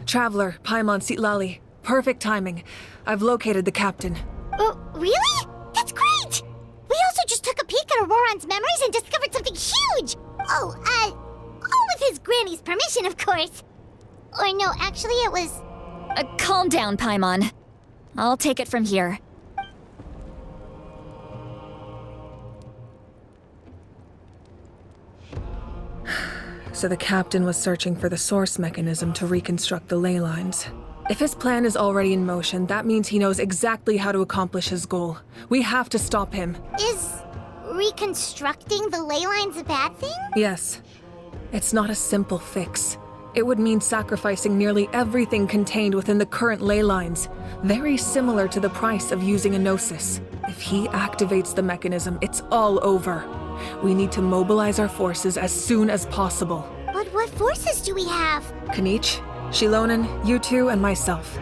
Traveler, Paimon Sitlali. Perfect timing. I've located the captain. Oh, really? That's great! We also just took a peek at Auroran's memories and discovered something huge! All with his granny's permission, of course. Or no, actually it was... Calm down, Paimon. I'll take it from here. So the captain was searching for the source mechanism to reconstruct the ley lines. If his plan is already in motion, that means he knows exactly how to accomplish his goal. We have to stop him. Is reconstructing the ley lines a bad thing? Yes. It's not a simple fix. It would mean sacrificing nearly everything contained within the current ley lines, very similar to the price of using a gnosis. If he activates the mechanism, it's all over. We need to mobilize our forces as soon as possible. But what forces do we have? Kanich, Shilonen, you two, and myself.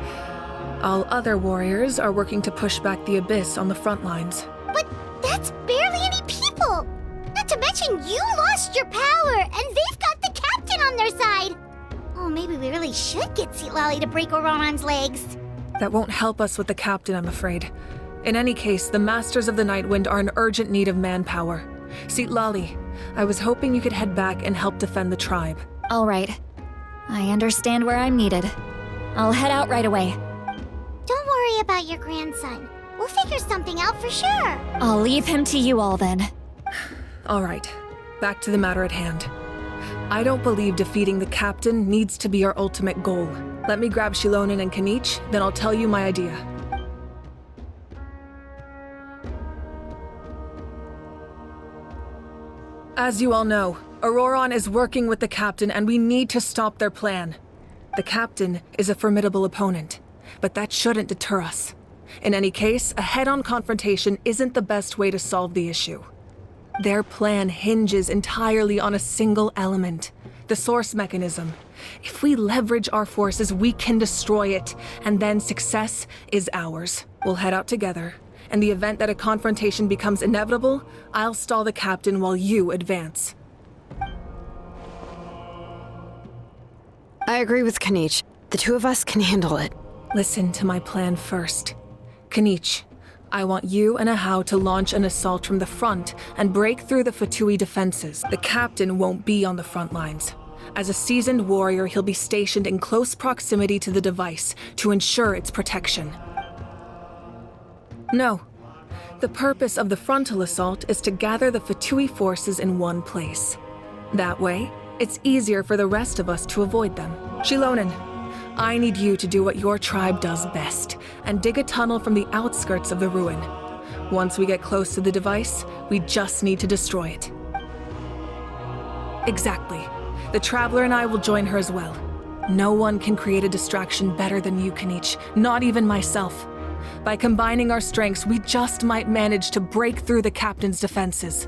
All other warriors are working to push back the Abyss on the front lines. But that's barely any people! Not to mention you lost your power, and they've got the captain on their side! Oh, maybe we really should get Sitlali to break Auroran's legs. That won't help us with the captain, I'm afraid. In any case, the Masters of the Nightwind are in urgent need of manpower. Sitlali, I was hoping you could head back and help defend the tribe. All right. I understand where I'm needed. I'll head out right away. Don't worry about your grandson. We'll figure something out for sure. I'll leave him to you all then. All right, back to the matter at hand. I don't believe defeating the captain needs to be our ultimate goal. Let me grab Shilonen and Kanich, then I'll tell you my idea. As you all know, Auroran is working with the captain and we need to stop their plan. The captain is a formidable opponent, but that shouldn't deter us. In any case, a head-on confrontation isn't the best way to solve the issue. Their plan hinges entirely on a single element, the source mechanism. If we leverage our forces, we can destroy it, and then success is ours. We'll head out together. In the event that a confrontation becomes inevitable, I'll stall the captain while you advance. I agree with Kanich. The two of us can handle it. Listen to my plan first. Kanich, I want you and Ahau to launch an assault from the front and break through the Fatui defenses. The captain won't be on the front lines. As a seasoned warrior, he'll be stationed in close proximity to the device to ensure its protection. No. The purpose of the frontal assault is to gather the Fatui forces in one place. That way, it's easier for the rest of us to avoid them. Shilonen, I need you to do what your tribe does best, and dig a tunnel from the outskirts of the ruin. Once we get close to the device, we just need to destroy it. Exactly. The Traveler and I will join her as well. No one can create a distraction better than you, Kanich, not even myself. By combining our strengths, we just might manage to break through the captain's defenses.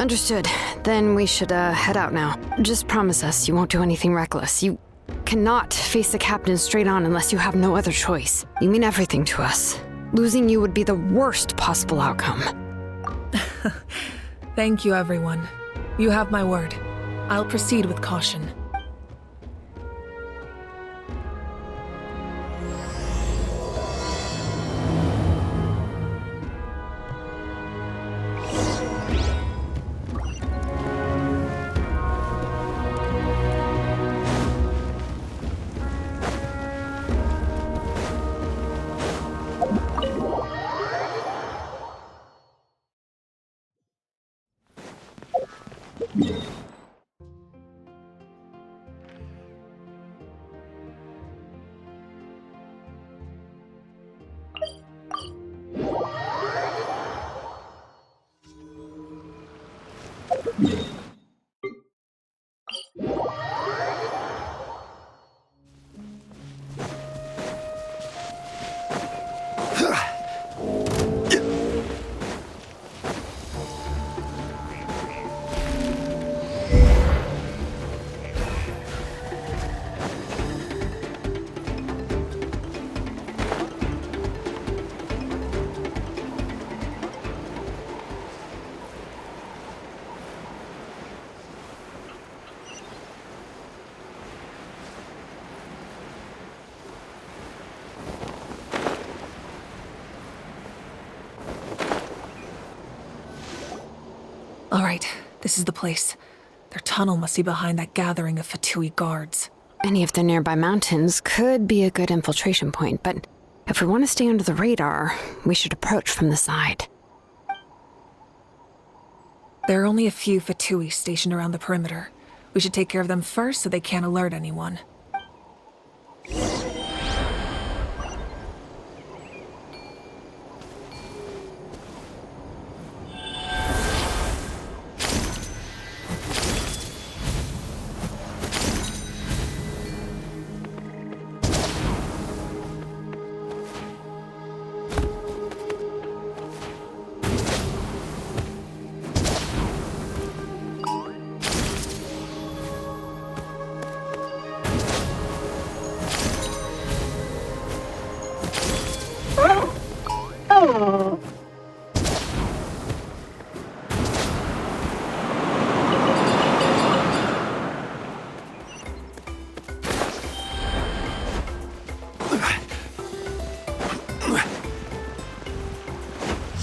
Understood. Then we should head out now. Just promise us you won't do anything reckless. You cannot face the captain straight on unless you have no other choice. You mean everything to us. Losing you would be the worst possible outcome. Thank you, everyone. You have my word. I'll proceed with caution. All right, this is the place. Their tunnel must be behind that gathering of Fatui guards. Any of the nearby mountains could be a good infiltration point, but if we want to stay under the radar, we should approach from the side. There are only a few Fatui stationed around the perimeter. We should take care of them first so they can't alert anyone.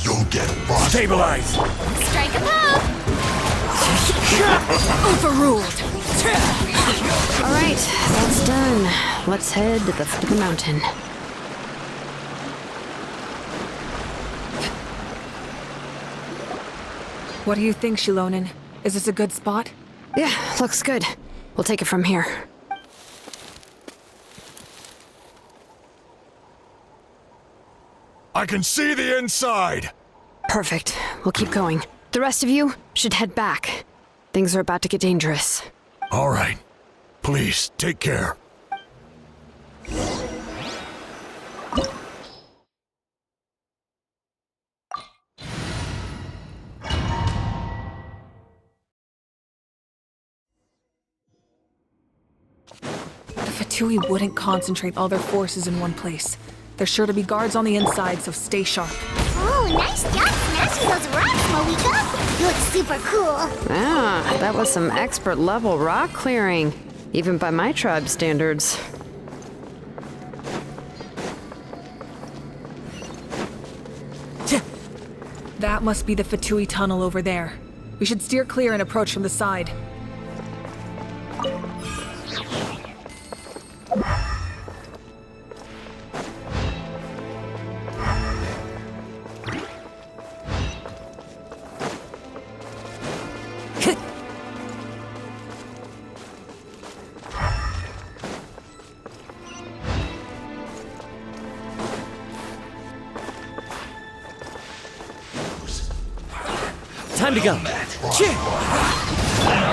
You'll get busted. Stabilize! Strike a pose! Overruled! All right, that's done. Let's head to the foot of the mountain. What do you think, Shilonen? Is this a good spot? Yeah, looks good. We'll take it from here. I can see the inside! Perfect. We'll keep going. The rest of you should head back. Things are about to get dangerous. All right. Please, take care. The Fatui wouldn't concentrate all their forces in one place. There's sure to be guards on the inside, so stay sharp. Oh, nice job smashing those rocks, Moika! You look super cool! Ah, that was some expert level rock clearing. Even by my tribe standards. That must be the Fatui tunnel over there. We should steer clear and approach from the side. Time to go. Are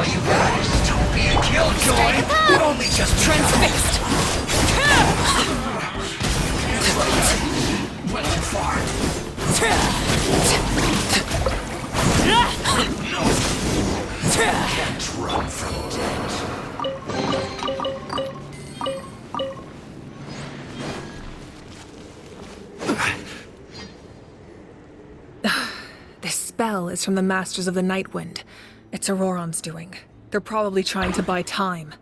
you guys? Don't be a killjoy. It only just Transfixed! went too far. Can't run from death. This spell is from the Masters of the Night Wind. It's Auroron's doing. They're probably trying to buy time.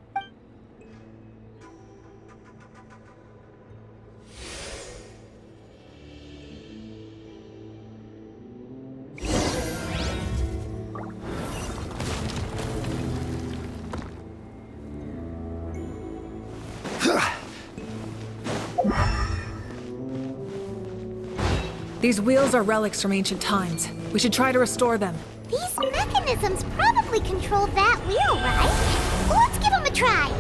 These wheels are relics from ancient times. We should try to restore them. These mechanisms probably control that wheel, right? Let's give them a try!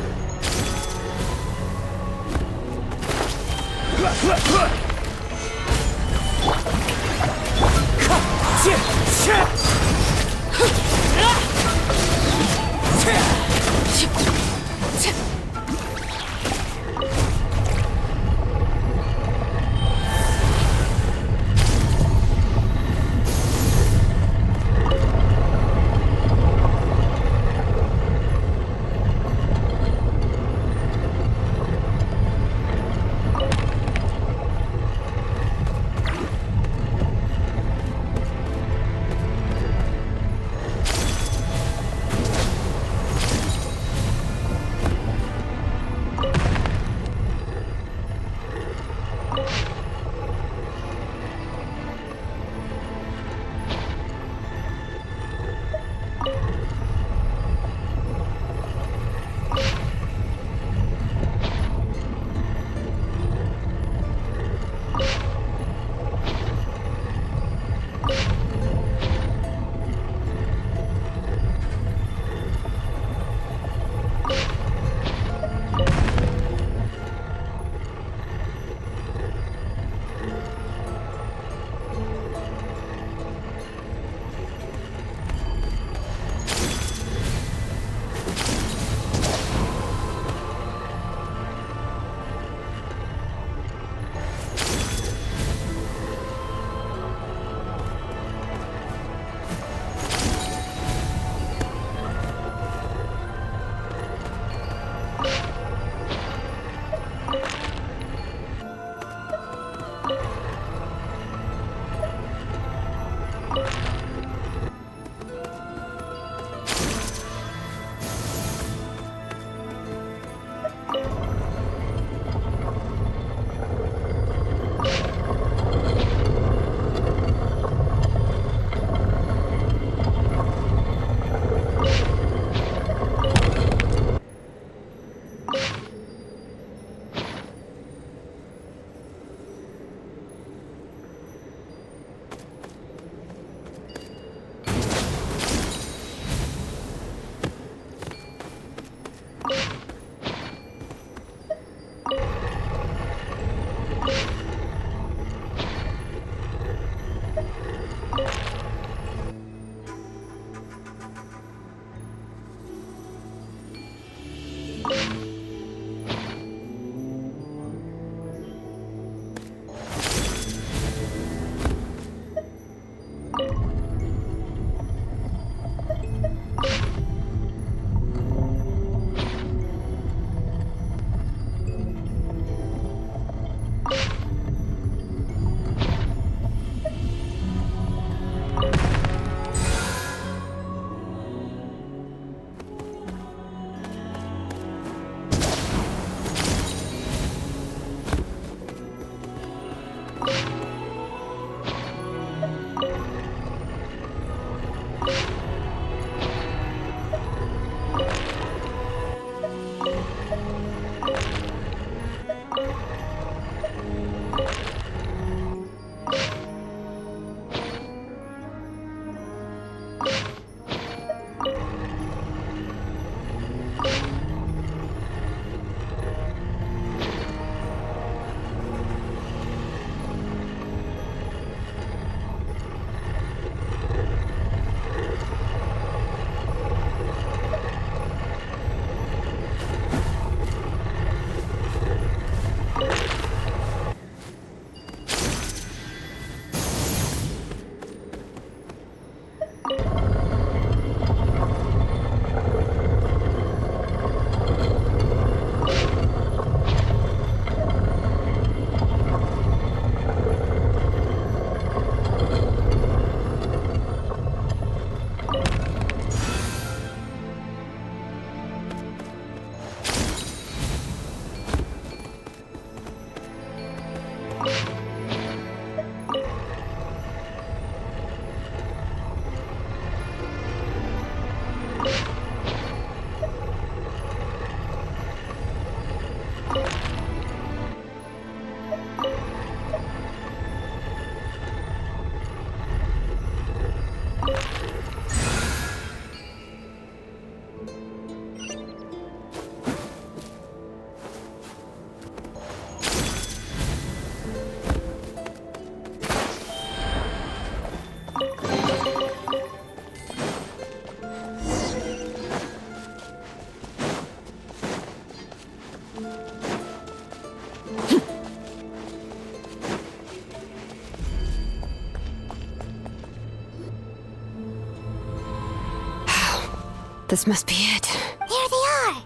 This must be it. There they are!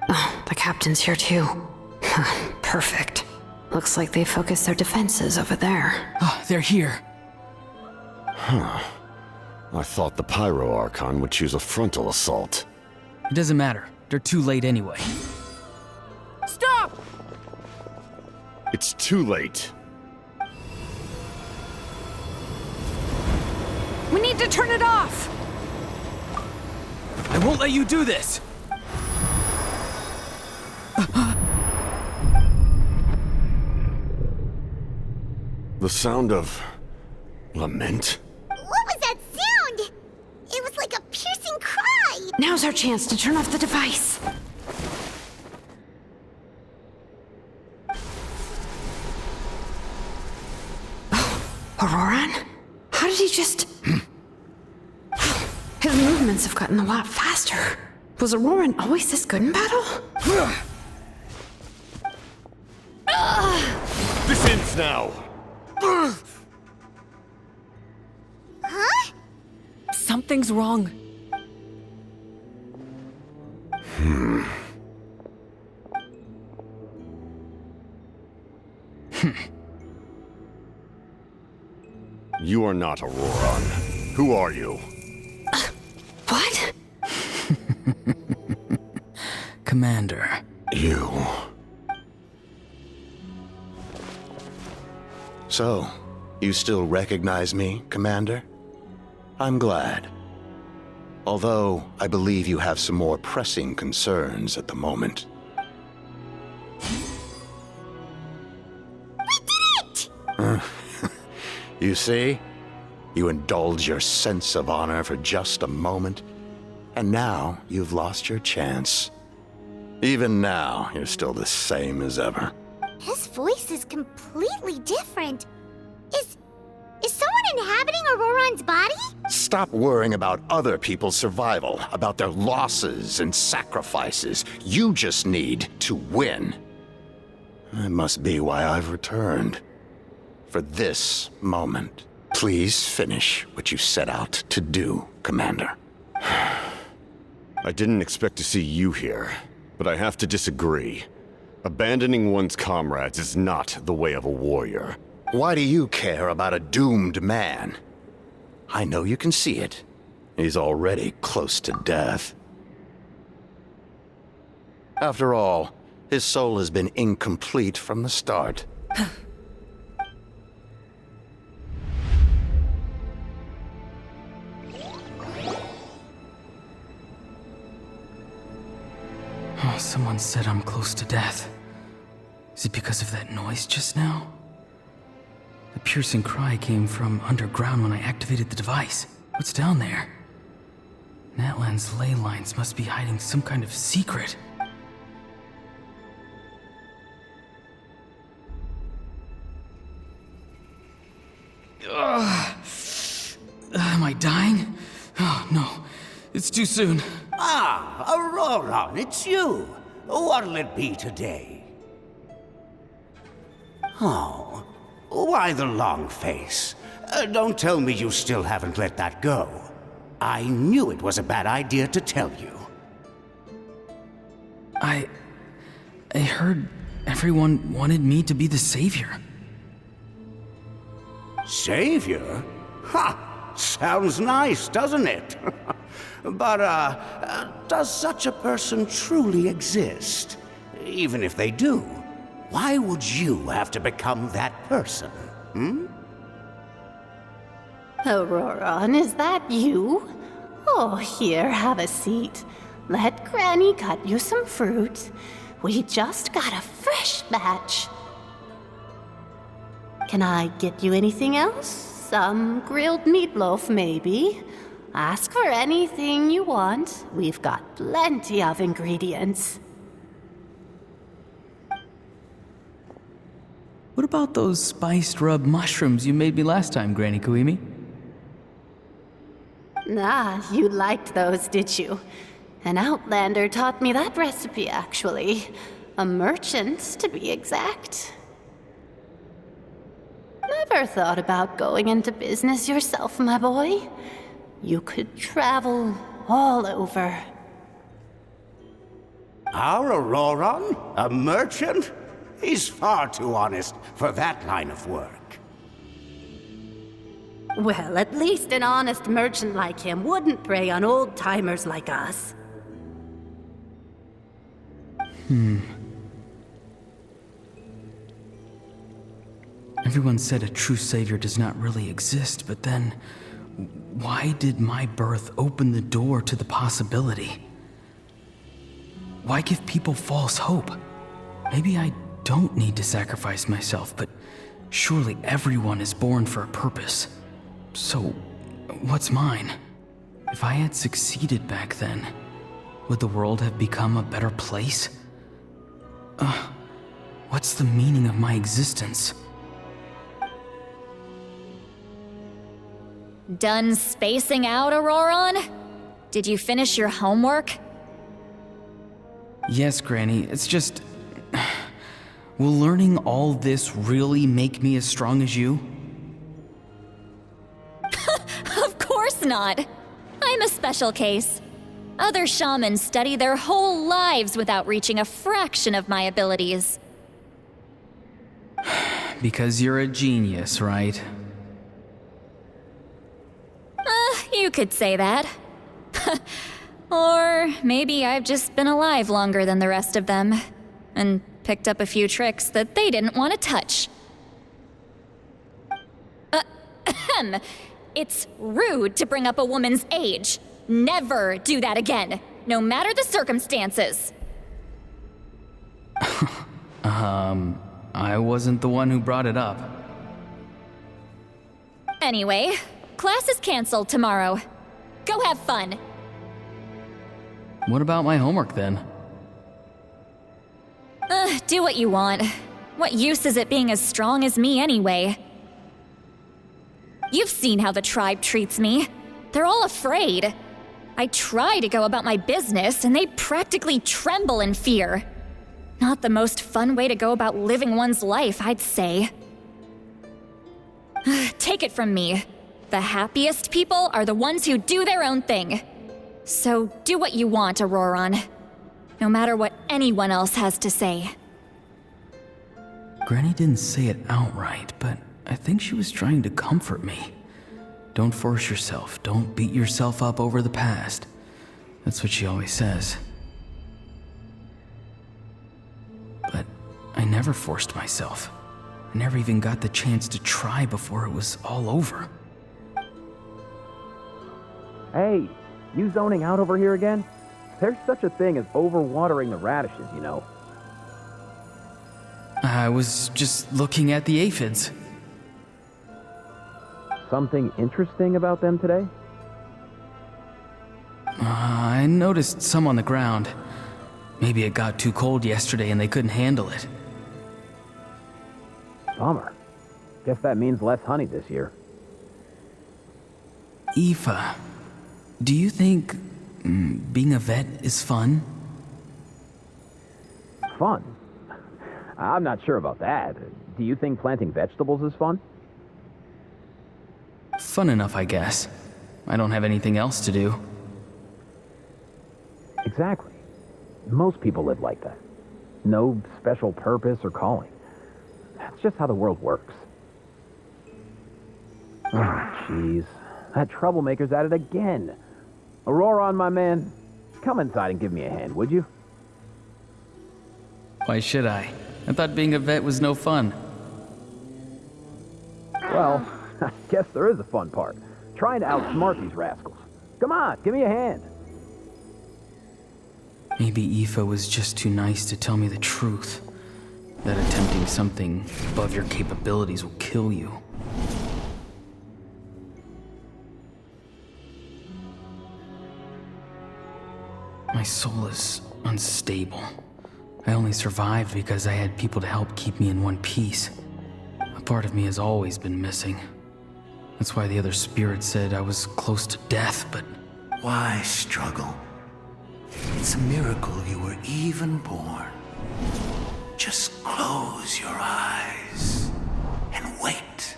Oh, the captain's here too. Perfect. Looks like they focused their defenses over there. Oh, they're here. I thought the Pyro Archon would choose a frontal assault. It doesn't matter. They're too late anyway. Stop! It's too late. We need to turn it off! I won't let you do this! The sound of lament? What was that sound? It was like a piercing cry! Now's our chance to turn off the device. Oh, Auroran? How did he just... His movements have gotten a lot faster. Was Auroran always this good in battle? This ends now! Huh? Something's wrong. You are are not Auroron. Who are you? What? Commander. You. So, you still recognize me, Commander? I'm glad. Although, I believe you have some more pressing concerns at the moment. We did it! You see? You indulge your sense of honor for just a moment, and now you've lost your chance. Even now, you're still the same as ever. His voice is completely different. Is someone inhabiting Auroron's body? Stop worrying about other people's survival, about their losses and sacrifices. You just need to win. That must be why I've returned. For this moment. Please finish what you set out to do, Commander. I didn't expect to see you here, but I have to disagree. Abandoning one's comrades is not the way of a warrior. Why do you care about a doomed man? I know you can see it. He's already close to death. After all, his soul has been incomplete from the start. Oh, someone said I'm close to death. Is it because of that noise just now? The piercing cry came from underground when I activated the device. What's down there? Natlan's ley lines must be hiding some kind of secret. Am I dying? Oh, no. It's too soon. Ah, Auroron, it's you. What'll it be today? Oh, why the long face? Don't tell me you still haven't let that go. I knew it was a bad idea to tell you. I heard everyone wanted me to be the savior. Savior? Ha! Sounds nice, doesn't it? But, does such a person truly exist? Even if they do, why would you have to become that person? Auroron, is that you? Oh, here, have a seat. Let Granny cut you some fruit. We just got a fresh batch. Can I get you anything else? Some grilled meatloaf, maybe? Ask for anything you want. We've got plenty of ingredients. What about those spiced rub mushrooms you made me last time, Granny Kuimi? Ah, you liked those, did you? An outlander taught me that recipe, actually. A merchant, to be exact. Never thought about going into business yourself, my boy? You could travel all over. Our Auroron? A merchant? He's far too honest for that line of work. Well, at least an honest merchant like him wouldn't prey on old-timers like us. Everyone said a true savior does not really exist, but then why did my birth open the door to the possibility? Why give people false hope? Maybe I don't need to sacrifice myself, but surely everyone is born for a purpose. So, what's mine? If I had succeeded back then, would the world have become a better place? What's the meaning of my existence? Done spacing out, Auroron? Did you finish your homework? Yes, Granny, it's just... Will learning all this really make me as strong as you? Of course not. I'm a special case. Other shamans study their whole lives without reaching a fraction of my abilities. Because you're a genius, right? You could say that. Or maybe I've just been alive longer than the rest of them, and picked up a few tricks that they didn't want to touch. It's rude to bring up a woman's age. Never do that again, no matter the circumstances. I wasn't the one who brought it up. Anyway, class is canceled tomorrow. Go have fun. What about my homework then? Do what you want. What use is it being as strong as me anyway? You've seen how the tribe treats me. They're all afraid. I try to go about my business, and they practically tremble in fear. Not the most fun way to go about living one's life, I'd say. Take it from me. The happiest people are the ones who do their own thing. So do what you want, Auroron. No matter what anyone else has to say. Granny didn't say it outright, but I think she was trying to comfort me. Don't force yourself. Don't beat yourself up over the past. That's what she always says. But I never forced myself. I never even got the chance to try before it was all over. Hey, you zoning out over here again? There's such a thing as overwatering the radishes, you know. I was just looking at the aphids. Something interesting about them today? I noticed some on the ground. Maybe it got too cold yesterday and they couldn't handle it. Bummer. Guess that means less honey this year. Aoife, do you think being a vet is fun? Fun? I'm not sure about that. Do you think planting vegetables is fun? Fun enough, I guess. I don't have anything else to do. Exactly. Most people live like that. No special purpose or calling. That's just how the world works. Oh, jeez. That troublemaker's at it again. Auroron, my man, come inside and give me a hand, would you? Why should I? I thought being a vet was no fun. Well, I guess there is a fun part. Trying to outsmart these rascals. Come on, give me a hand. Maybe Aoife was just too nice to tell me the truth. That attempting something above your capabilities will kill you. My soul is unstable. I only survived because I had people to help keep me in one piece. A part of me has always been missing. That's why the other spirits said I was close to death, but... Why struggle? It's a miracle you were even born. Just close your eyes and wait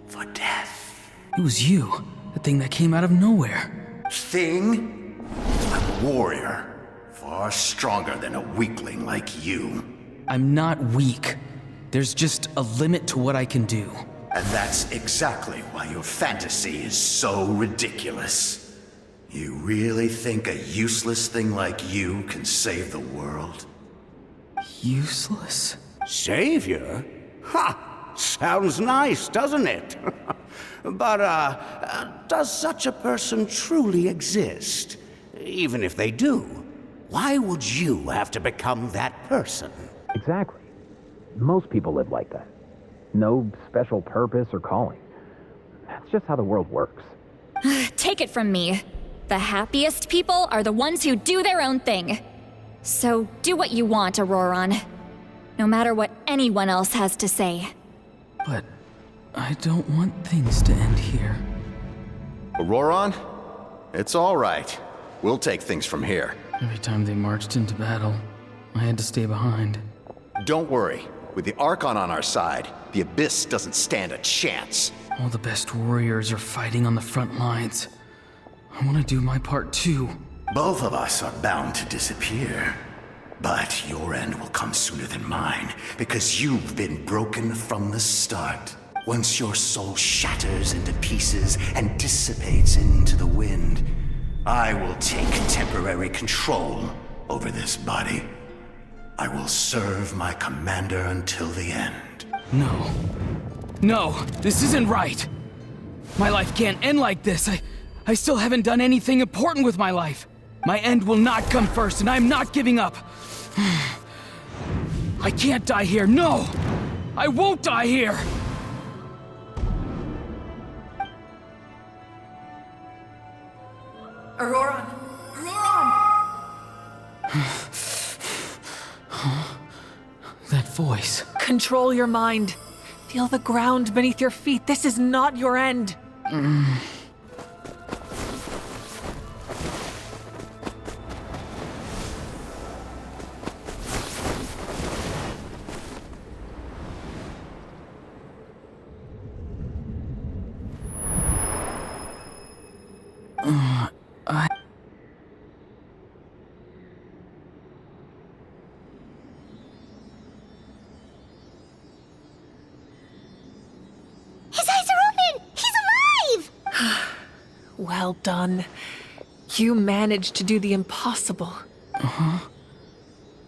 for death. It was you, the thing that came out of nowhere. Thing? I'm a warrior, far stronger than a weakling like you. I'm not weak. There's just a limit to what I can do. And that's exactly why your fantasy is so ridiculous. You really think a useless thing like you can save the world? Useless? Savior? Ha! Sounds nice, doesn't it? But, does such a person truly exist? Even if they do, why would you have to become that person? Exactly. Most people live like that. No special purpose or calling. That's just how the world works. Take it from me. The happiest people are the ones who do their own thing. So do what you want, Auroron. No matter what anyone else has to say. But I don't want things to end here. Auroron? It's all right. We'll take things from here. Every time they marched into battle, I had to stay behind. Don't worry. With the Archon on our side, the Abyss doesn't stand a chance. All the best warriors are fighting on the front lines. I want to do my part too. Both of us are bound to disappear. But your end will come sooner than mine, because you've been broken from the start. Once your soul shatters into pieces and dissipates into the wind, I will take temporary control over this body. I will serve my commander until the end. No. No, this isn't right. My life can't end like this. I still haven't done anything important with my life. My end will not come first, and I'm not giving up. I can't die here. No! I won't die here! Auroran! Auroran! That voice. Control your mind. Feel the ground beneath your feet. This is not your end. His eyes are open! He's alive! Well done. You managed to do the impossible.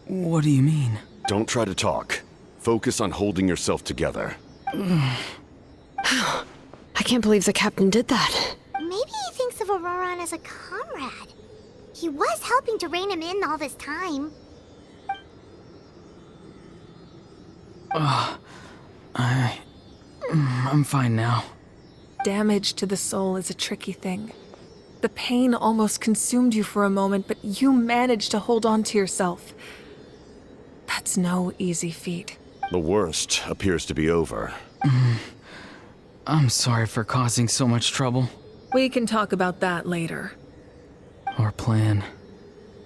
What do you mean? Don't try to talk. Focus on holding yourself together. I can't believe the captain did that. Maybe he thinks of Auroran as a comrade. He was helping to rein him in all this time. I'm fine now. Damage to the soul is a tricky thing. The pain almost consumed you for a moment, but you managed to hold on to yourself. That's no easy feat. The worst appears to be over. I'm sorry for causing so much trouble. We can talk about that later. Our plan.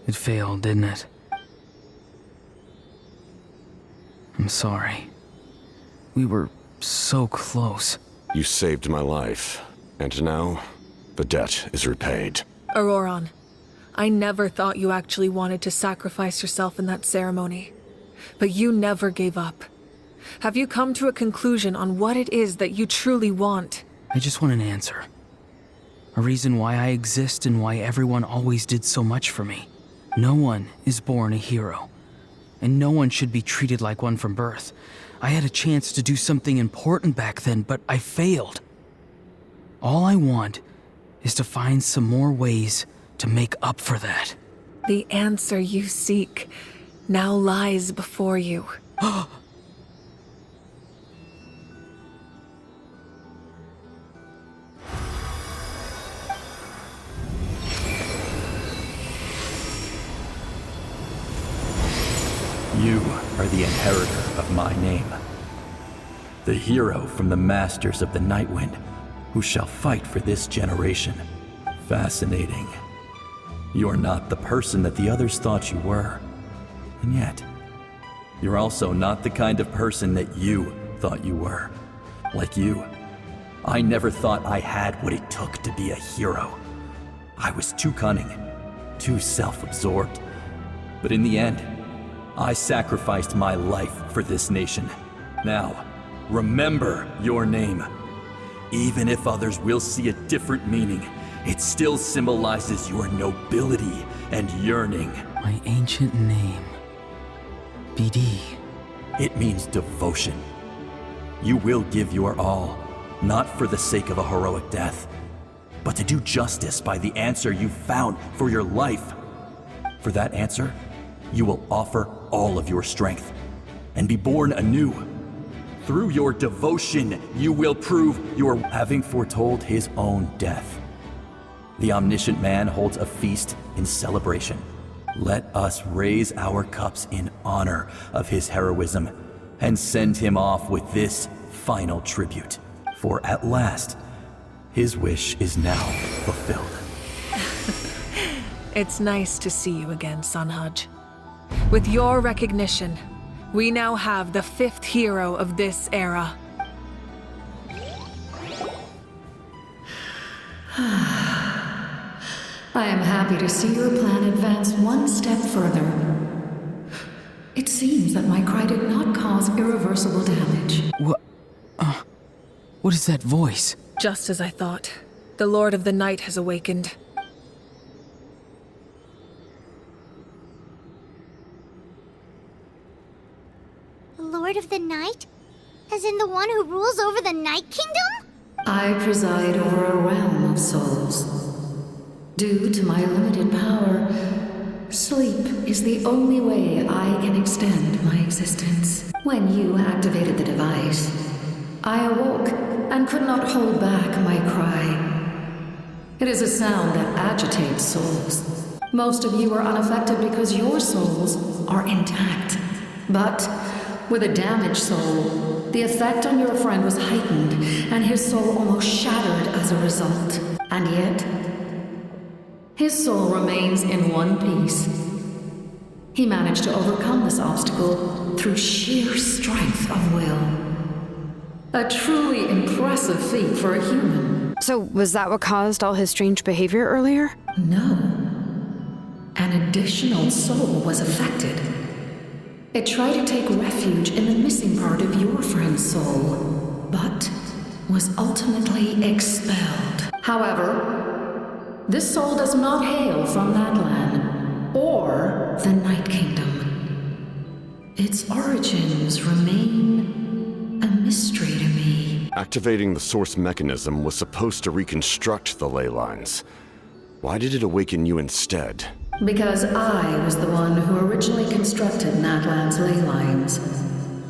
It failed, didn't it? I'm sorry. We were so close. You saved my life, and now the debt is repaid. Auroran, I never thought you actually wanted to sacrifice yourself in that ceremony. But you never gave up. Have you come to a conclusion on what it is that you truly want? I just want an answer. A reason why I exist and why everyone always did so much for me. No one is born a hero, and no one should be treated like one from birth. I had a chance to do something important back then, but I failed. All I want is to find some more ways to make up for that. The answer you seek now lies before you. You are the inheritor of my name. The hero from the masters of the Nightwind, who shall fight for this generation. Fascinating. You are not the person that the others thought you were. And yet, you're also not the kind of person that you thought you were. Like you, I never thought I had what it took to be a hero. I was too cunning, too self-absorbed. But in the end, I sacrificed my life for this nation. Now, remember your name. Even if others will see a different meaning, it still symbolizes your nobility and yearning. My ancient name. BD. It means devotion. You will give your all, not for the sake of a heroic death, but to do justice by the answer you found for your life. For that answer, you will offer all of your strength and be born anew. Through your devotion, you will prove your having foretold his own death. The omniscient man holds a feast in celebration. Let us raise our cups in honor of his heroism and send him off with this final tribute. For at last, his wish is now fulfilled. It's nice to see you again, Sunhudge. With your recognition, we now have the 5th hero of this era. I am happy to see your plan advance one step further. It seems that my cry did not cause irreversible damage. What? What is that voice? Just as I thought. The Lord of the Night has awakened. The Lord of the Night? As in the one who rules over the Night Kingdom? I preside over a realm of souls. Due to my limited power, sleep is the only way I can extend my existence. When you activated the device, I awoke and could not hold back my cry. It is a sound that agitates souls. Most of you are unaffected because your souls are intact. But with a damaged soul, the effect on your friend was heightened, and his soul almost shattered as a result. And yet, his soul remains in one piece. He managed to overcome this obstacle through sheer strength of will. A truly impressive feat for a human. So, was that what caused all his strange behavior earlier? No. An additional soul was affected. It tried to take refuge in the missing part of your friend's soul, but was ultimately expelled. However, this soul does not hail from Natlan or the Night Kingdom. Its origins remain a mystery to me. Activating the source mechanism was supposed to reconstruct the ley lines. Why did it awaken you instead? Because I was the one who originally constructed Natlan's ley lines,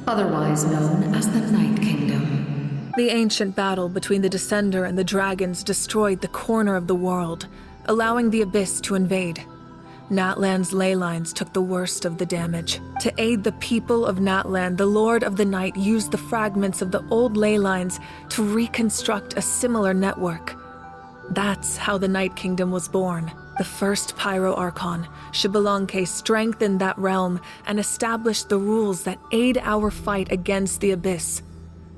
otherwise known as the Night Kingdom. The ancient battle between the Descender and the dragons destroyed the corner of the world, allowing the Abyss to invade. Natlan's ley lines took the worst of the damage. To aid the people of Natlan, the Lord of the Night used the fragments of the old ley lines to reconstruct a similar network. That's how the Night Kingdom was born. The first Pyro Archon, Xbalanque, strengthened that realm and established the rules that aid our fight against the Abyss.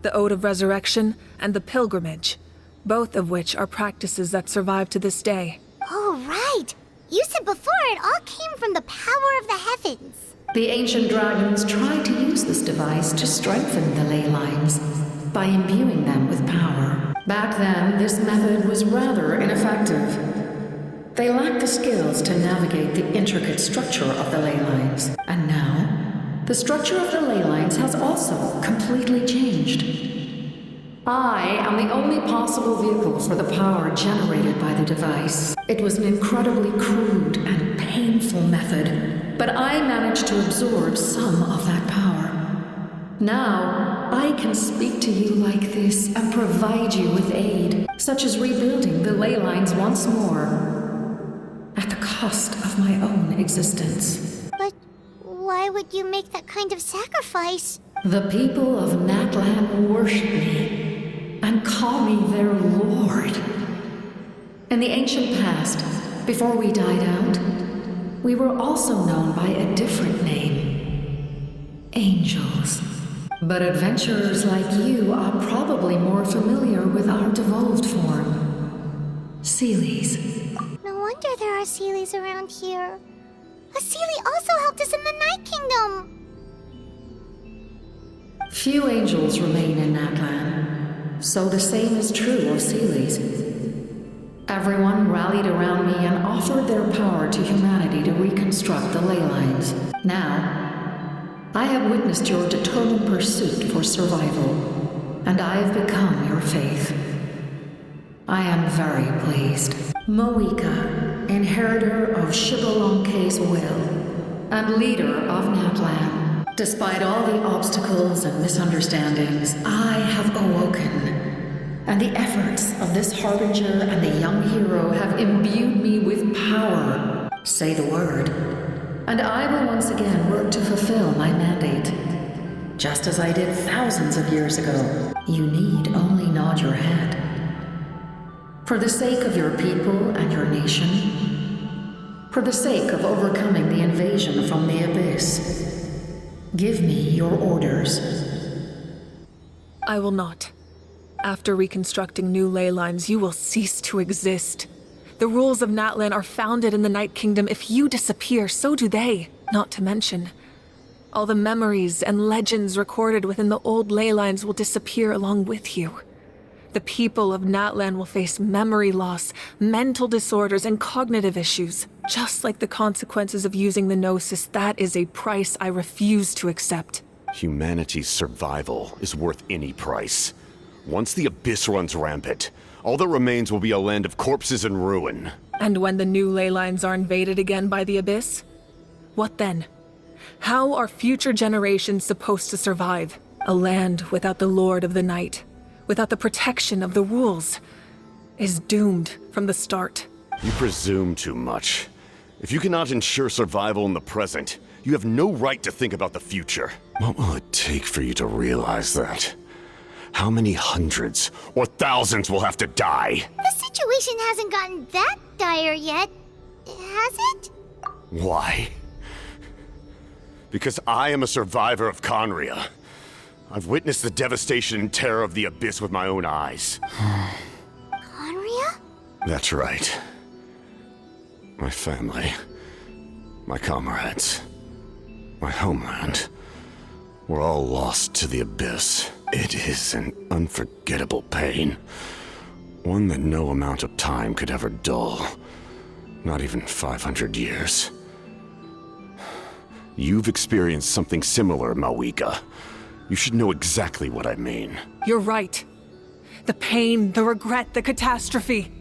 The Ode of Resurrection and the Pilgrimage, both of which are practices that survive to this day. Oh, right! You said before it all came from the power of the heavens. The ancient dragons tried to use this device to strengthen the ley lines by imbuing them with power. Back then, this method was rather ineffective. They lacked the skills to navigate the intricate structure of the ley lines. And now, the structure of the ley lines has also completely changed. I am the only possible vehicle for the power generated by the device. It was an incredibly crude and painful method, but I managed to absorb some of that power. Now, I can speak to you like this and provide you with aid, such as rebuilding the ley lines once more, at the cost of my own existence. But why would you make that kind of sacrifice? The people of Natlan worship me and call me their lord. In the ancient past, before we died out, we were also known by a different name. Angels. But adventurers like you are probably more familiar with our devolved form. Seelies. No wonder there are Seelies around here. A Seelie also helped us in the Night Kingdom. Few angels remain in Natlan, so the same is true of Seelies. Everyone rallied around me and offered their power to humanity to reconstruct the ley lines. Now, I have witnessed your determined pursuit for survival, and I have become your faith. I am very pleased. Moika, inheritor of Xbalanque's will, and leader of Natlan. Despite all the obstacles and misunderstandings, I have awoken, and the efforts of this harbinger and the young hero have imbued me with power. Say the word, and I will once again work to fulfill my mandate. Just as I did thousands of years ago. You need only nod your head. For the sake of your people and your nation, for the sake of overcoming the invasion from the Abyss, give me your orders. I will not. After reconstructing new ley lines, you will cease to exist. The rules of Natlan are founded in the Night Kingdom. If you disappear, so do they. Not to mention, all the memories and legends recorded within the old ley lines will disappear along with you. The people of Natlan will face memory loss, mental disorders, and cognitive issues. Just like the consequences of using the Gnosis, that is a price I refuse to accept. Humanity's survival is worth any price. Once the Abyss runs rampant, all that remains will be a land of corpses and ruin. And when the new ley lines are invaded again by the Abyss? What then? How are future generations supposed to survive? A land without the Lord of the Night, without the protection of the rules, is doomed from the start. You presume too much. If you cannot ensure survival in the present, you have no right to think about the future. What will it take for you to realize that? How many hundreds or thousands will have to die? The situation hasn't gotten that dire yet, has it? Why? Because I am a survivor of Conria. I've witnessed the devastation and terror of the Abyss with my own eyes. Conria? That's right. My family, my comrades, my homeland, were all lost to the Abyss. It is an unforgettable pain. One that no amount of time could ever dull. Not even 500 years. You've experienced something similar, Mawika. You should know exactly what I mean. You're right. The pain, the regret, the catastrophe.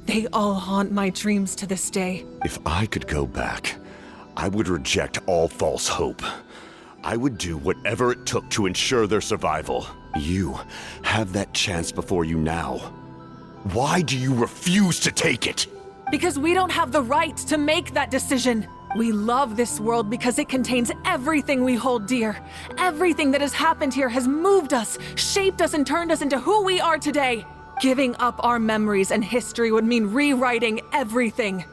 They all haunt my dreams to this day. If I could go back, I would reject all false hope. I would do whatever it took to ensure their survival. You have that chance before you now. Why do you refuse to take it? Because we don't have the right to make that decision. We love this world because it contains everything we hold dear. Everything that has happened here has moved us, shaped us, and turned us into who we are today. Giving up our memories and history would mean rewriting everything.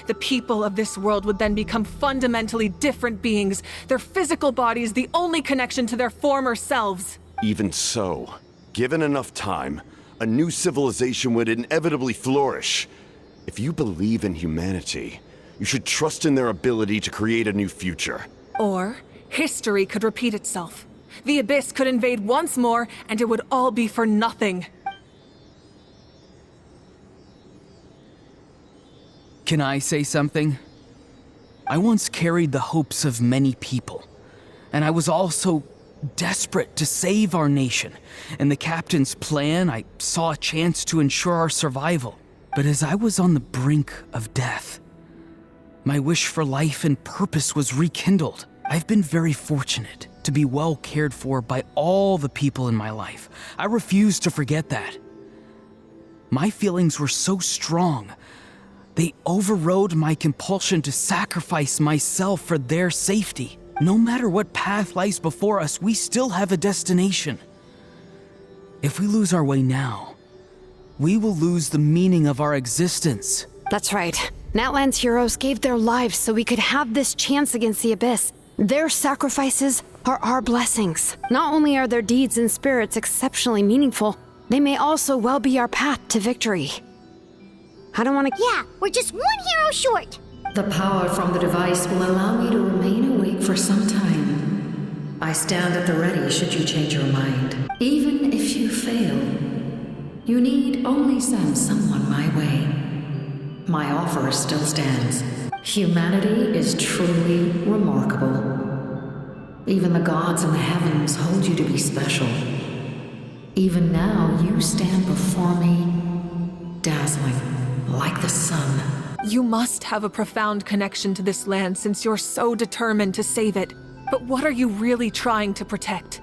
The people of this world would then become fundamentally different beings, their physical bodies the only connection to their former selves. Even so, given enough time, a new civilization would inevitably flourish. If you believe in humanity, you should trust in their ability to create a new future. Or history could repeat itself. The Abyss could invade once more, and it would all be for nothing. Can I say something? I once carried the hopes of many people, and I was also desperate to save our nation. In the captain's plan, I saw a chance to ensure our survival. But as I was on the brink of death, my wish for life and purpose was rekindled. I've been very fortunate to be well cared for by all the people in my life. I refuse to forget that. My feelings were so strong, they overrode my compulsion to sacrifice myself for their safety. No matter what path lies before us, we still have a destination. If we lose our way now, we will lose the meaning of our existence. That's right. Natlan's heroes gave their lives so we could have this chance against the Abyss. Their sacrifices are our blessings. Not only are their deeds and spirits exceptionally meaningful, they may also well be our path to victory. I don't want to... Yeah, we're just one hero short. The power from the device will allow me to remain awake for some time. I stand at the ready should you change your mind. Even if you fail, you need only send someone my way. My offer still stands. Humanity is truly remarkable. Even the gods in the heavens hold you to be special. Even now, you stand before me, dazzling, like the sun. You must have a profound connection to this land since you're so determined to save it. But what are you really trying to protect?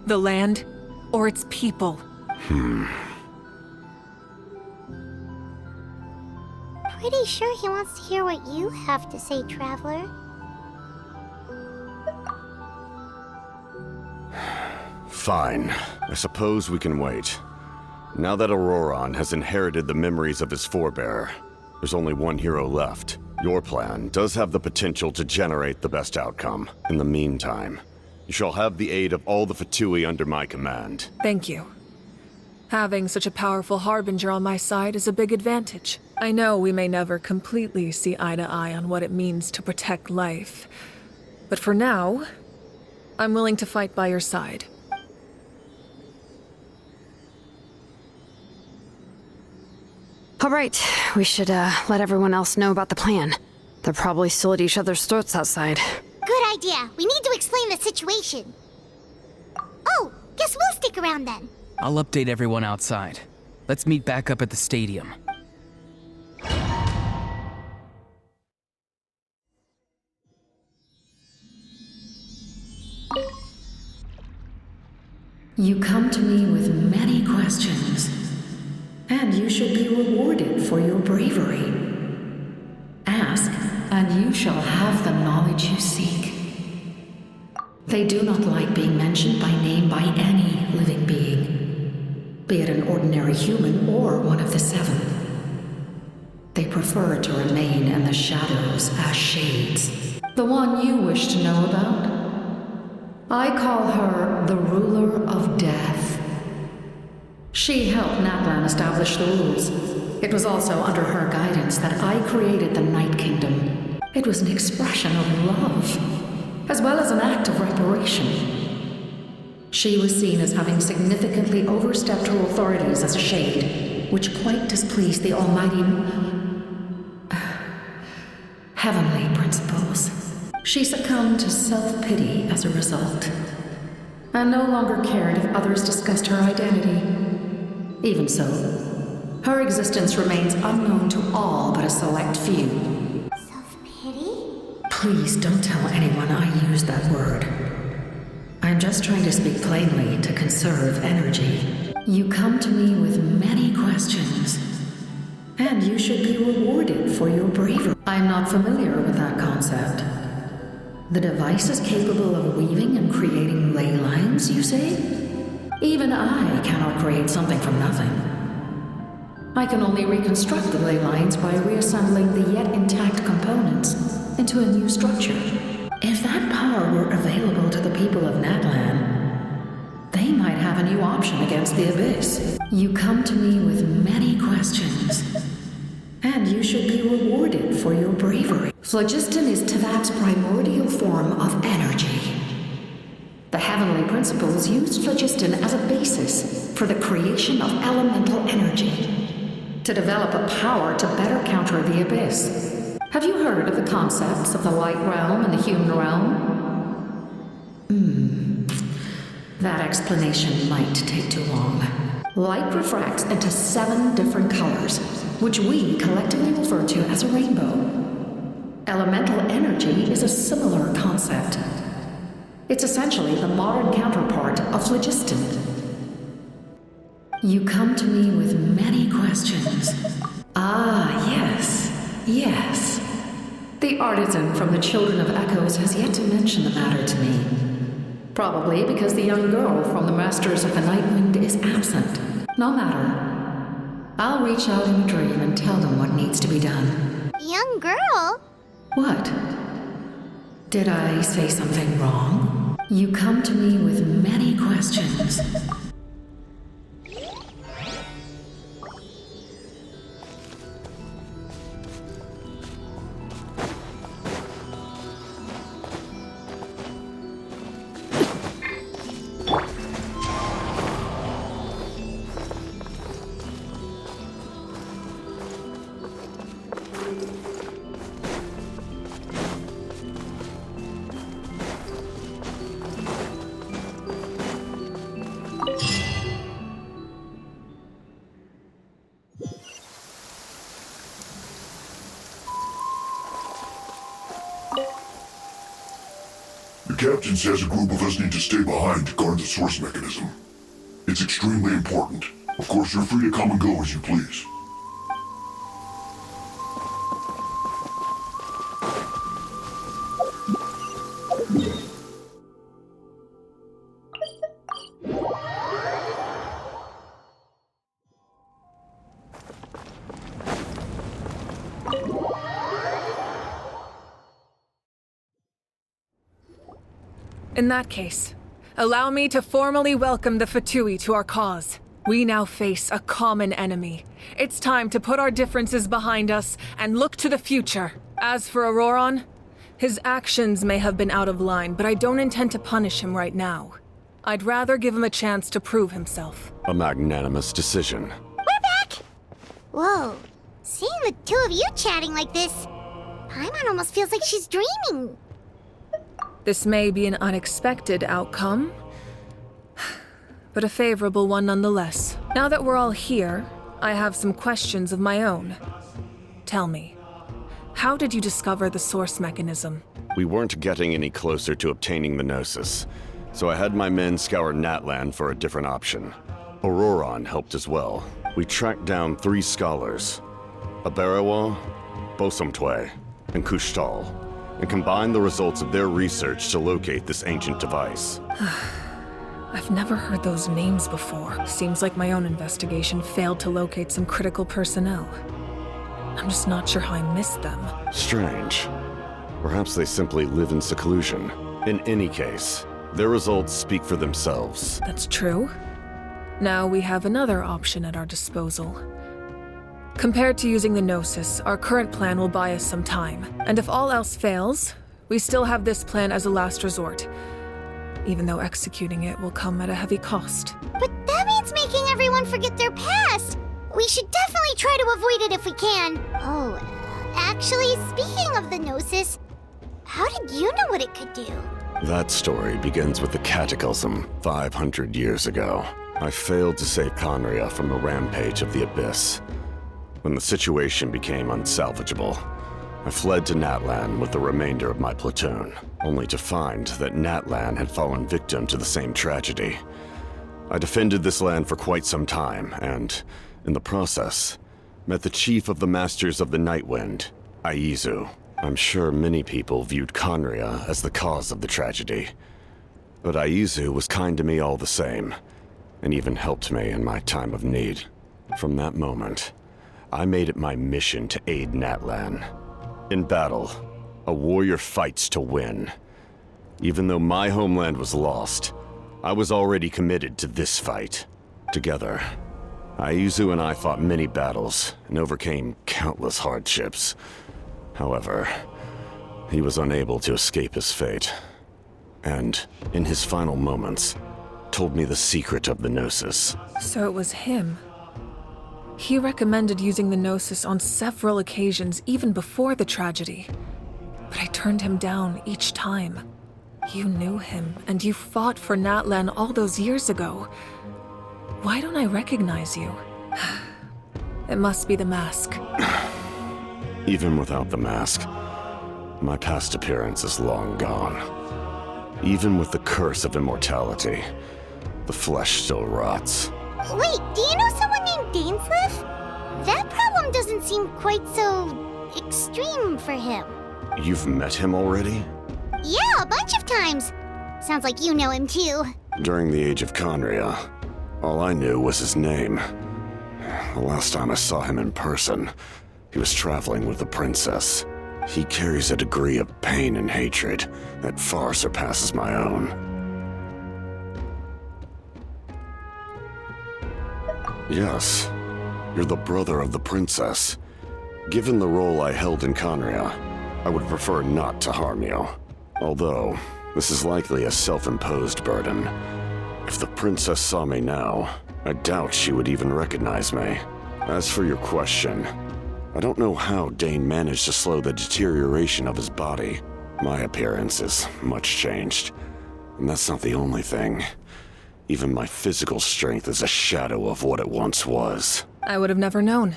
The land or its people? Pretty sure he wants to hear what you have to say, Traveler. Fine. I suppose we can wait. Now that Auroron has inherited the memories of his forebearer, there's only one hero left. Your plan does have the potential to generate the best outcome. In the meantime, you shall have the aid of all the Fatui under my command. Thank you. Having such a powerful harbinger on my side is a big advantage. I know we may never completely see eye to eye on what it means to protect life, but for now, I'm willing to fight by your side. All right, we should let everyone else know about the plan. They're probably still at each other's throats outside. Good idea. We need to explain the situation. Oh, guess we'll stick around then. I'll update everyone outside. Let's meet back up at the stadium. You come to me with many questions, and you should be rewarded for your bravery. Ask, and you shall have the knowledge you seek. They do not like being mentioned by name by any living being, be it an ordinary human or one of the seven. They prefer to remain in the shadows as shades. The one you wish to know about? I call her the Ruler of Death. She helped Natlan establish the rules. It was also under her guidance that I created the Night Kingdom. It was an expression of love, as well as an act of reparation. She was seen as having significantly overstepped her authorities as a shade, which quite displeased the almighty heavenly principles. She succumbed to self-pity as a result, and no longer cared if others discussed her identity. Even so, her existence remains unknown to all but a select few. Self-pity? Please don't tell anyone I used that word. I'm just trying to speak plainly to conserve energy. You come to me with many questions, and you should be rewarded for your bravery. I'm not familiar with that concept. The device is capable of weaving and creating ley lines, you say? Even I cannot create something from nothing. I can only reconstruct the ley lines by reassembling the yet intact components into a new structure. If that power were available to the people of Natlan, they might have a new option against the Abyss. You come to me with many questions, and you should be rewarded for your bravery. Phlogiston is Tevat's primordial form of energy. The heavenly principles used phlogiston as a basis for the creation of elemental energy, to develop a power to better counter the Abyss. Have you heard of the concepts of the light realm and the human realm? That explanation might take too long. Light refracts into 7 different colors, which we collectively refer to as a rainbow. Elemental energy is a similar concept. It's essentially the modern counterpart of phlogiston. You come to me with many questions. Ah, yes. The artisan from the Children of Echoes has yet to mention the matter to me. Probably because the young girl from the Masters of the Nightwind is absent. No matter. I'll reach out in a dream and tell them what needs to be done. Young girl? What? Did I say something wrong? You come to me with many questions. The captain says a group of us need to stay behind to guard the source mechanism. It's extremely important. Of course, you're free to come and go as you please. In that case, allow me to formally welcome the Fatui to our cause. We now face a common enemy. It's time to put our differences behind us and look to the future. As for Auroron, his actions may have been out of line, but I don't intend to punish him right now. I'd rather give him a chance to prove himself. A magnanimous decision. We're back! Whoa, Seeing the two of you chatting like this, Paimon almost feels like she's dreaming. This may be an unexpected outcome, but a favorable one nonetheless. Now that we're all here, I have some questions of my own. Tell me, how did you discover the source mechanism? We weren't getting any closer to obtaining the Gnosis, so I had my men scour Natlan for a different option. Auroron helped as well. We tracked down 3 scholars, Aberawa, Bosomtwe, and Kushtal, and combined the results of their research to locate this ancient device. I've never heard those names before. Seems like my own investigation failed to locate some critical personnel. I'm just not sure how I missed them. Strange. Perhaps they simply live in seclusion. In any case, their results speak for themselves. That's true. Now we have another option at our disposal. Compared to using the Gnosis, our current plan will buy us some time. And if all else fails, we still have this plan as a last resort. Even though executing it will come at a heavy cost. But that means making everyone forget their past. We should definitely try to avoid it if we can. Oh, actually, speaking of the Gnosis, how did you know what it could do? That story begins with the Cataclysm 500 years ago. I failed to save Conria from the rampage of the Abyss. When the situation became unsalvageable, I fled to Natlan with the remainder of my platoon, only to find that Natlan had fallen victim to the same tragedy. I defended this land for quite some time, and, in the process, met the chief of the Masters of the Nightwind, Aizu. I'm sure many people viewed Conria as the cause of the tragedy, but Aizu was kind to me all the same, and even helped me in my time of need. From that moment, I made it my mission to aid Natlan. In battle, a warrior fights to win. Even though my homeland was lost, I was already committed to this fight. Together, Aizu and I fought many battles and overcame countless hardships. However, he was unable to escape his fate, and, in his final moments, told me the secret of the Gnosis. So it was him. He recommended using the Gnosis on several occasions, even before the tragedy. But I turned him down each time. You knew him, and you fought for Natlan all those years ago. Why don't I recognize you? It must be the mask. Even without the mask, my past appearance is long gone. Even with the curse of immortality, the flesh still rots. Wait, do you know someone named Dainsleif? That problem doesn't seem quite so extreme for him. You've met him already? Yeah, a bunch of times. Sounds like you know him too. During the age of Conria, all I knew was his name. The last time I saw him in person, he was traveling with the princess. He carries a degree of pain and hatred that far surpasses my own. Yes, you're the brother of the princess. Given the role I held in Conria, I would prefer not to harm you. Although, this is likely a self-imposed burden. If the princess saw me now, I doubt she would even recognize me. As for your question, I don't know how Dane managed to slow the deterioration of his body. My appearance is much changed, and that's not the only thing. Even my physical strength is a shadow of what it once was. I would have never known.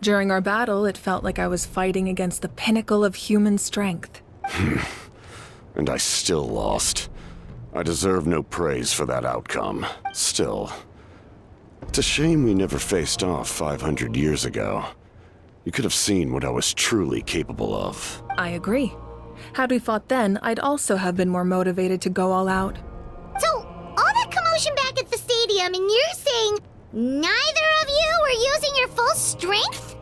During our battle, it felt like I was fighting against the pinnacle of human strength. And I still lost. I deserve no praise for that outcome. Still, it's a shame we never faced off 500 years ago. You could have seen what I was truly capable of. I agree. Had we fought then, I'd also have been more motivated to go all out. So, all that commotion back at the stadium, and you're saying neither of you were using your full strength?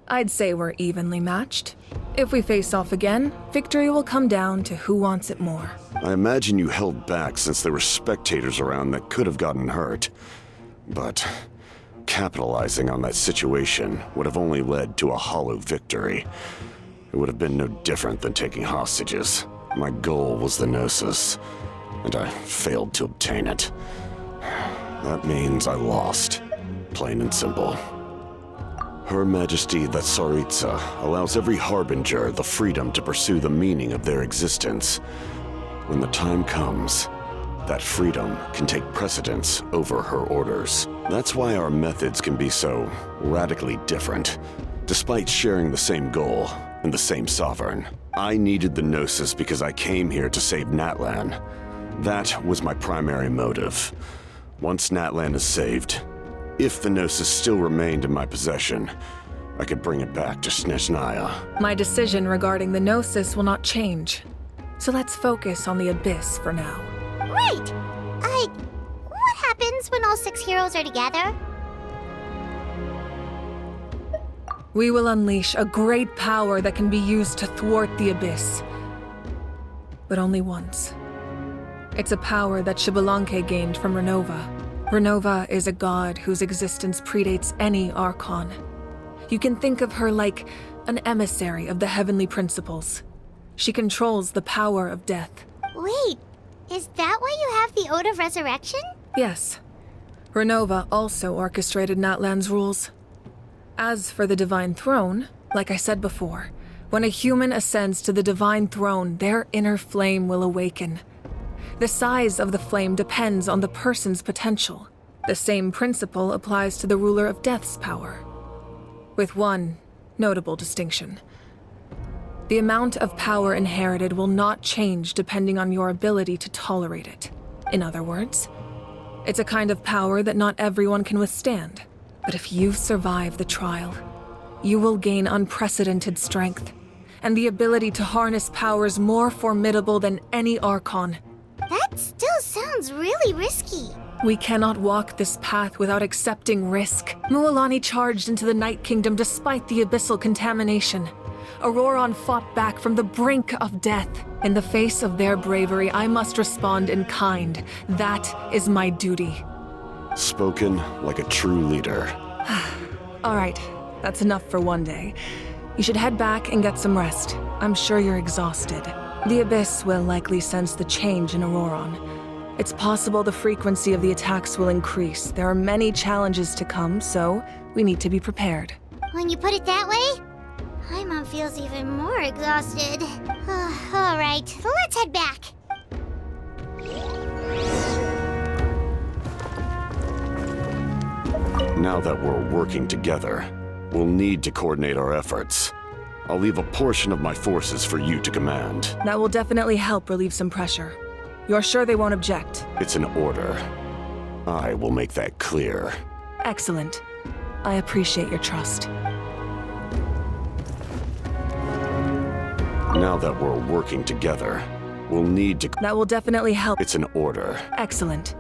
I'd say we're evenly matched. If we face off again, victory will come down to who wants it more. I imagine you held back since there were spectators around that could have gotten hurt. But capitalizing on that situation would have only led to a hollow victory. It would have been no different than taking hostages. My goal was the Gnosis, and I failed to obtain it. That means I lost, plain and simple. Her Majesty the Tsaritsa allows every harbinger the freedom to pursue the meaning of their existence. When the time comes, that freedom can take precedence over her orders. That's why our methods can be so radically different, despite sharing the same goal and the same sovereign. I needed the Gnosis because I came here to save Natlan. That was my primary motive. Once Natlan is saved, if the Gnosis still remained in my possession, I could bring it back to Snezhnaya. My decision regarding the Gnosis will not change. So let's focus on the Abyss for now. Right! What happens when all 6 heroes are together? We will unleash a great power that can be used to thwart the Abyss. But only once. It's a power that Xbalanque gained from Renova. Renova is a god whose existence predates any Archon. You can think of her like an emissary of the heavenly principles. She controls the power of death. Wait, is that why you have the Ode of Resurrection? Yes. Renova also orchestrated Natlan's rules. As for the Divine Throne, like I said before, when a human ascends to the Divine Throne, their inner flame will awaken. The size of the flame depends on the person's potential. The same principle applies to the ruler of Death's power, with one notable distinction. The amount of power inherited will not change depending on your ability to tolerate it. In other words, it's a kind of power that not everyone can withstand. But if you survive the trial, you will gain unprecedented strength and the ability to harness powers more formidable than any Archon. That still sounds really risky. We cannot walk this path without accepting risk. Mualani charged into the Night Kingdom despite the abyssal contamination. Auroron fought back from the brink of death. In the face of their bravery, I must respond in kind. That is my duty. Spoken like a true leader. All right, that's enough for one day. You should head back and get some rest. I'm sure you're exhausted. The Abyss will likely sense the change in Auroron. It's possible the frequency of the attacks will increase. There are many challenges to come, so we need to be prepared. When you put it that way, Paimon feels even more exhausted. All right, let's head back. Now that we're working together, we'll need to coordinate our efforts. I'll leave a portion of my forces for you to command. That will definitely help relieve some pressure. You're sure they won't object? It's an order. I will make that clear. Excellent. I appreciate your trust. Now that we're working together, we'll need to... That will definitely help. It's an order. Excellent.